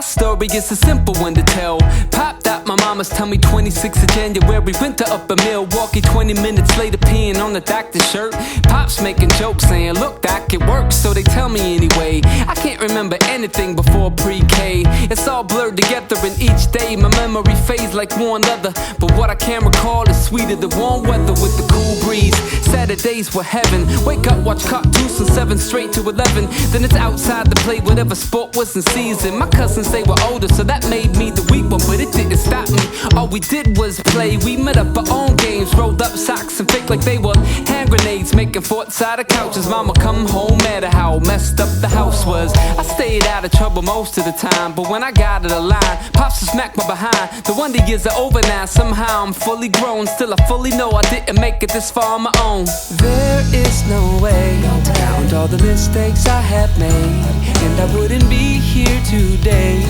story is a simple one to tell. Popped out my mama's tummy 26th of January. Went to up in Milwaukee, 20 minutes later peeing on the doctor's shirt. Pops making jokes saying, look doc, it works, so they tell me anyway. I can't remember anything before pre-K. It's all blurred together and each day my memory fades like worn leather. But what I can recall is sweeter the warm weather with the cool breeze. Saturdays were heaven. Wake up, watch cartoons from 7 straight to 11. Then it's outside to play whatever sport was in season. My cousins, they were older, so that made me the weak one, but it didn't stop me. All we did was play. We met up our own games, rolled up socks and fake like they were hand grenades, making forts out of couches. Mama come home mad at how messed up the house was. I stayed out of trouble most of the time, but when I got to the line, Pops would smack my behind. The wonder years are over now, somehow I'm fully grown. Still I fully know I didn't make it this far on my own. There is no way to count all the mistakes I have made, and I wouldn't be here today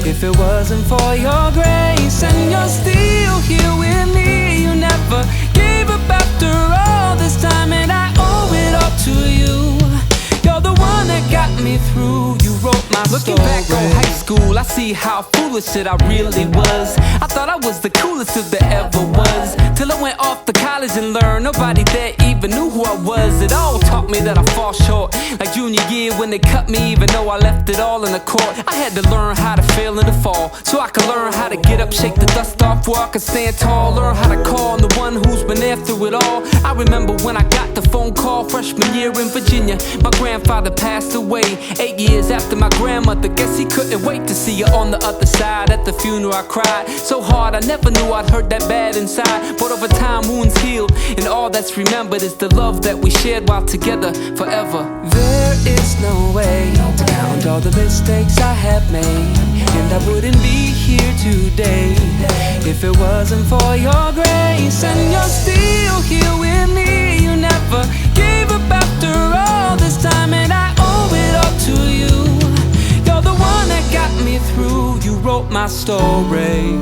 if it wasn't for your grace. And you're still here with me. You never gave up after all this time, and I owe it all to you. You're the one that got me through. You wrote my story. Looking back on high school, I see how foolish it I really was. I thought I was the coolest if there ever was, till I went off to college and learned nobody there even knew who I was. It all taught me that I fall short, like junior year when they cut me, even though I left it all in the court. I had to learn how to fail in the fall, so I could learn how to get up, shake the dust off, where I could stand tall. Learn how to call on the one who's been there through it all. I remember when I got the phone call freshman year in Virginia. My grandfather passed away 8 years after my grandmother. Guess he couldn't wait to see her on the other side. At the funeral I cried so hard I never knew I'd hurt that bad inside. But over time wounds healed, and all that's remembered is the love that we shared while together forever. There is no way to count all the mistakes I have made, and I wouldn't be here today if it wasn't for your grace. And you're still here with me. You never gave up after all this time, and I owe it all to you. You're the one that got me through. You wrote my story.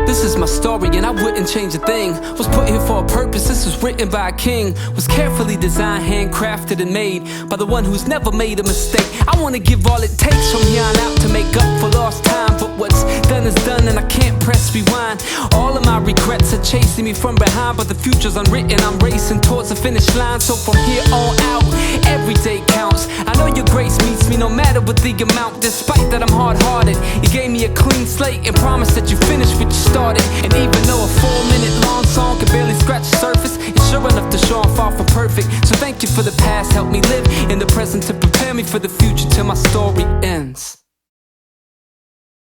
This is my story and I wouldn't change a thing. Was put here for a purpose, this was written by a king. Was carefully designed, handcrafted and made by the one who's never made a mistake. I wanna give all it takes from here on out to make up for lost time, but what's done is done and I can't press rewind. All of my regrets are chasing me from behind, but the future's unwritten, I'm racing towards the finish line. So from here on out, every day counts. I know your grace meets me no matter what the amount. Despite that I'm hard-hearted, you gave me a clean slate and promised that you finished what you started. And even though a 4-minute long song can barely scratch the surface, it's sure enough to show I'm far from perfect. So thank you for the past, help me live in the present to prepare me for the future till my story ends.